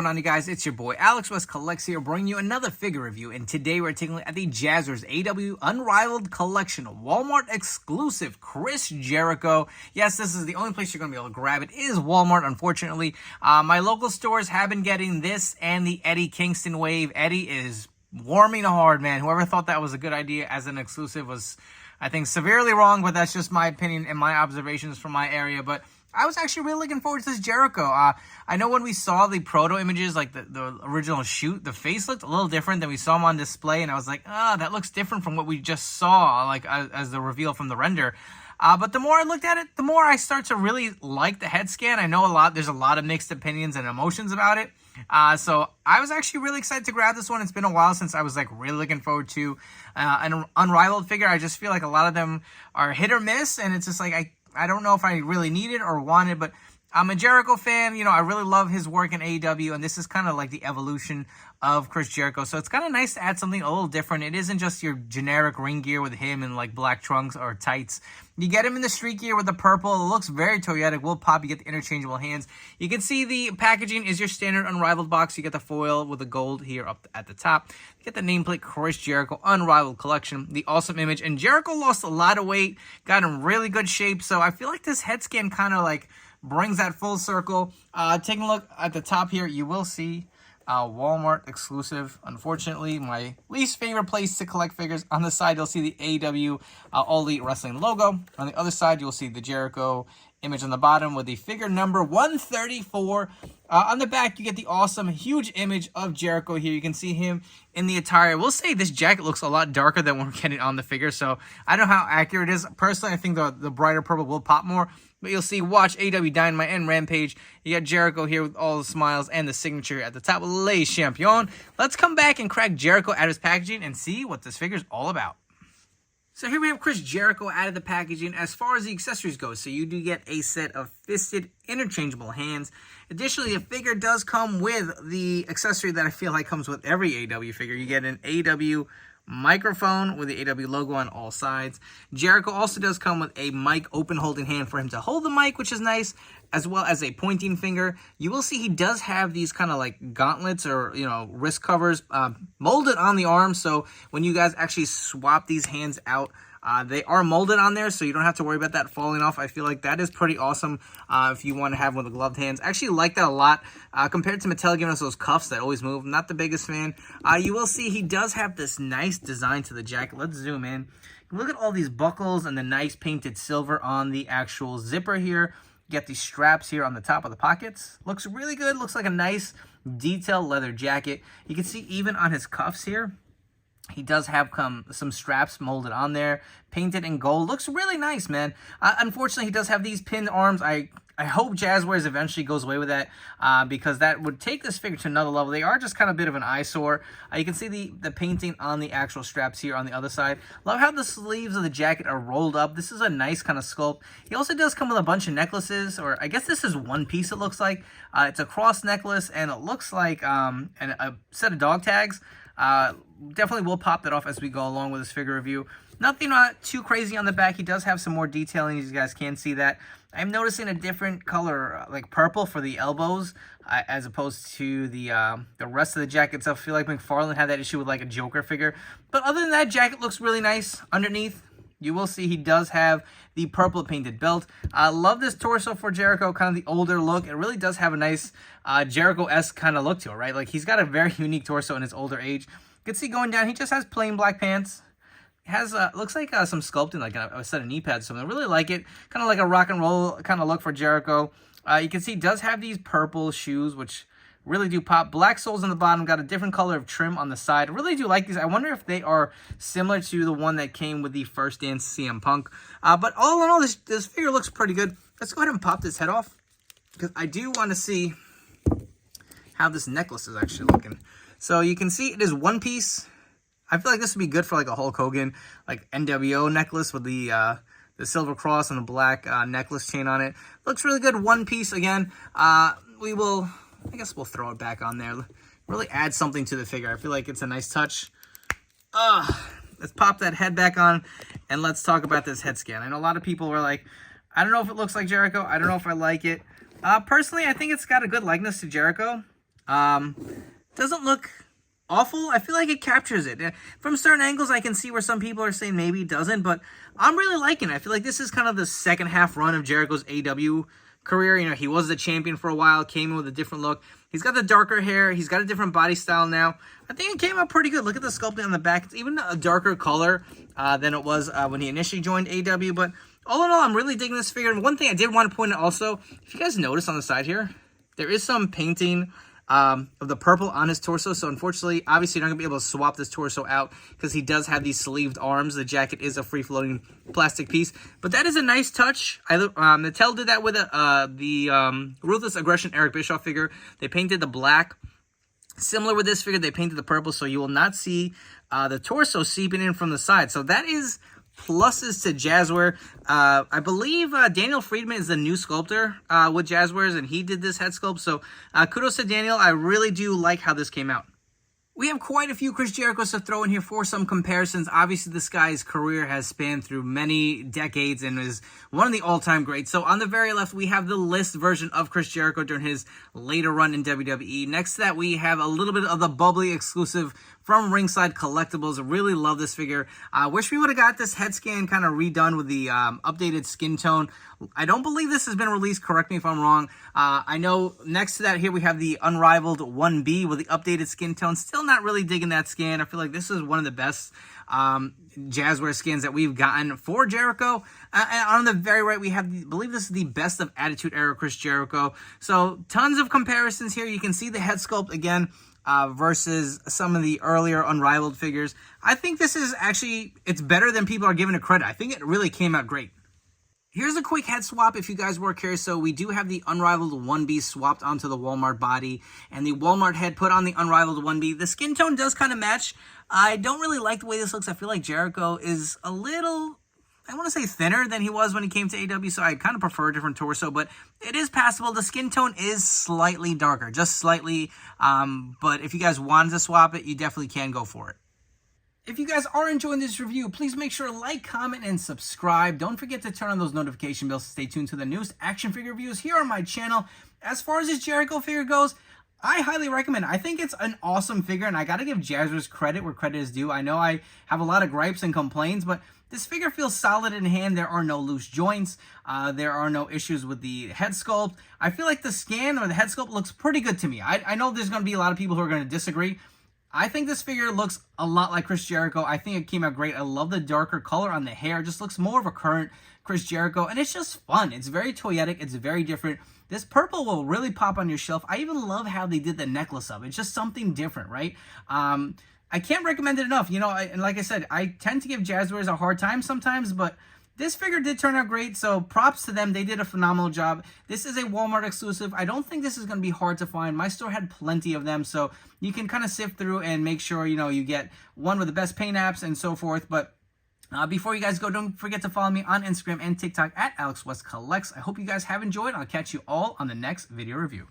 going on, you guys? It's your boy Alex West Collects here, bringing you another figure review. And today we're taking a look at the Jazwares AEW Unrivaled Collection, Walmart exclusive Chris Jericho. Yes, this is the only place you're going to be able to grab it is Walmart, unfortunately. My local stores have been getting this and the Eddie Kingston wave. Eddie is warming hard, man. Whoever thought that was a good idea as an exclusive was, I think, severely wrong, but that's just my opinion and my observations from my area. But I was actually really looking forward to this Jericho. I know when we saw the proto images, like the original shoot, the face looked a little different than we saw him on display, and I was like, that looks different from what we just saw, like as the reveal from the render. But the more I looked at it, the more I start to really like the head scan. I know there's a lot of mixed opinions and emotions about it. So I was actually really excited to grab this one. It's been a while since I was like really looking forward to an Unrivaled figure. I just feel like a lot of them are hit or miss, and it's just like I don't know if I really need it or want it, but I'm a Jericho fan. You know, I really love his work in AEW, and this is kind of like the evolution of Chris Jericho. So it's kind of nice to add something a little different. It isn't just your generic ring gear with him in like black trunks or tights. You get him in the street gear with the purple. It looks very toyetic. Will pop. You get the interchangeable hands. You can see the packaging is your standard Unrivaled box. You get the foil with the gold here up at the top. You get the nameplate Chris Jericho Unrivaled Collection. The awesome image. And Jericho lost a lot of weight. Got in really good shape. So I feel like this head scan kind of like brings that full circle. Taking a look at the top here, you will see Walmart exclusive. Unfortunately, my least favorite place to collect figures. On the side, you'll see the AEW All Elite Wrestling logo. On the other side, you'll see the Jericho image on the bottom with the figure number 134. On the back, you get the awesome, huge image of Jericho here. You can see him in the attire. We'll say this jacket looks a lot darker than we're getting on the figure, so I don't know how accurate it is. Personally, I think the brighter purple will pop more. But you'll see, watch AEW Dynamite and Rampage. You got Jericho here with all the smiles and the signature at the top. Les Champions. Let's come back and crack Jericho out of his packaging and see what this figure is all about. So here we have Chris Jericho out of the packaging. As far as the accessories go, so you do get a set of fisted interchangeable hands. Additionally, the figure does come with the accessory that I feel like comes with every AEW figure. You get an AEW microphone with the AEW logo on all sides. Jericho also does come with a mic open holding hand for him to hold the mic, which is nice, as well as a pointing finger. You will see he does have these kind of like gauntlets or, you know, wrist covers molded on the arm. So when you guys actually swap these hands out, they are molded on there, so you don't have to worry about that falling off. I feel like that is pretty awesome if you want to have one of the gloved hands. I actually like that a lot compared to Mattel giving us those cuffs that always move. I'm not the biggest fan. You will see he does have this nice design to the jacket. Let's zoom in. Look at all these buckles and the nice painted silver on the actual zipper here. You get these straps here on the top of the pockets. Looks really good. Looks like a nice detailed leather jacket. You can see even on his cuffs here, he does have some straps molded on there, painted in gold. Looks really nice, man. Unfortunately, he does have these pinned arms. I hope Jazwares eventually goes away with that because that would take this figure to another level. They are just kind of a bit of an eyesore. You can see the painting on the actual straps here on the other side. Love how the sleeves of the jacket are rolled up. This is a nice kind of sculpt. He also does come with a bunch of necklaces, or I guess this is one piece it looks like. It's a cross necklace, and it looks like a set of dog tags. Definitely will pop that off as we go along with this figure review. Nothing too crazy on the back. He does have some more detailing, as you guys can see that. I'm noticing a different color, like purple for the elbows, as opposed to the rest of the jacket itself. I feel like McFarlane had that issue with like a Joker figure. But other than that, jacket looks really nice. Underneath, you will see he does have the purple painted belt. I love this torso for Jericho, kind of the older look. It really does have a nice Jericho-esque kind of look to it, right? Like, he's got a very unique torso in his older age. You can see going down, he just has plain black pants. It has, looks like some sculpting, like a set of knee pads or something. I really like it. Kind of like a rock and roll kind of look for Jericho. You can see he does have these purple shoes, which really do pop. Black soles on the bottom, got a different color of trim on the side. I really do like these. I wonder if they are similar to the one that came with the first dance CM Punk. But all in all, this figure looks pretty good. Let's go ahead and pop this head off, because I do want to see how this necklace is actually looking. So you can see it is one piece. I feel like this would be good for like a Hulk Hogan, like NWO necklace with the silver cross and the black necklace chain on it. Looks really good. One piece again. I guess we'll throw it back on there. Really add something to the figure. I feel like it's a nice touch. Let's pop that head back on and let's talk about this head scan. I know a lot of people were like, I don't know if it looks like Jericho. I don't know if I like it. Personally, I think it's got a good likeness to Jericho. Doesn't look awful. I feel like it captures it. From certain angles, I can see where some people are saying maybe it doesn't, but I'm really liking it. I feel like this is kind of the second half run of Jericho's AEW career. You know, he was the champion for a while, came in with a different look. He's got the darker hair. He's got a different body style now. I think it came out pretty good. Look at the sculpting on the back. It's even a darker color than it was when he initially joined AEW. But all in all, I'm really digging this figure. And one thing I did want to point out also, if you guys notice on the side here, there is some painting of the purple on his torso. So unfortunately, obviously you're not going to be able to swap this torso out because he does have these sleeved arms. The jacket is a free-floating plastic piece. But that is a nice touch. Mattel did that with the Ruthless Aggression Eric Bischoff figure. They painted the black. Similar with this figure, they painted the purple, so you will not see the torso seeping in from the side. So that is pluses to Jazwares. I believe Daniel Friedman is the new sculptor with Jazwares, and he did this head sculpt. So kudos to Daniel. I really do like how this came out. We have quite a few Chris Jerichos to throw in here for some comparisons. Obviously, this guy's career has spanned through many decades and is one of the all-time greats. So on the very left, we have the list version of Chris Jericho during his later run in WWE. Next to that, we have a little bit of the bubbly exclusive from Ringside Collectibles. Really love this figure. I wish we would have got this head scan kind of redone with the updated skin tone. I don't believe this has been released. Correct me if I'm wrong. I know next to that here we have the Unrivaled 1B with the updated skin tone. Still not really digging that scan. I feel like this is one of the best Jazwares skins that we've gotten for Jericho. And on the very right, we have, I believe this is the best of Attitude Era Chris Jericho. So tons of comparisons here. You can see the head sculpt again versus some of the earlier Unrivaled figures. I think this is actually, it's better than people are giving it credit. I think it really came out great. Here's a quick head swap if you guys were curious. So we do have the Unrivaled 1B swapped onto the Walmart body and the Walmart head put on the Unrivaled 1B. The skin tone does kind of match. I don't really like the way this looks. I feel like Jericho is a little, I want to say thinner than he was when he came to AEW, so I kind of prefer a different torso, but it is passable. The skin tone is slightly darker, just slightly, but if you guys wanted to swap it, you definitely can go for it. If you guys are enjoying this review, please make sure to like, comment, and subscribe. Don't forget to turn on those notification bells to stay tuned to the newest action figure reviews here on my channel. As far as this Jericho figure goes, I highly recommend it. I think it's an awesome figure, and I got to give Jazwares credit where credit is due. I know I have a lot of gripes and complaints, but this figure feels solid in hand. There are no loose joints. There are no issues with the head sculpt. I feel like the scan or the head sculpt looks pretty good to me. I know there's going to be a lot of people who are going to disagree. I think this figure looks a lot like Chris Jericho. I think it came out great. I love the darker color on the hair. It just looks more of a current Chris Jericho, and it's just fun. It's very toyetic. It's very different. This purple will really pop on your shelf. I even love how they did the necklace up. It's just something different, right? I can't recommend it enough. You know, and like I said, I tend to give Jazwares a hard time sometimes, but this figure did turn out great, so props to them. They did a phenomenal job. This is a Walmart exclusive. I don't think this is going to be hard to find. My store had plenty of them, so you can kind of sift through and make sure, you know, you get one with the best paint apps and so forth. But before you guys go, don't forget to follow me on Instagram and TikTok at AlexWestCollects. I hope you guys have enjoyed. I'll catch you all on the next video review.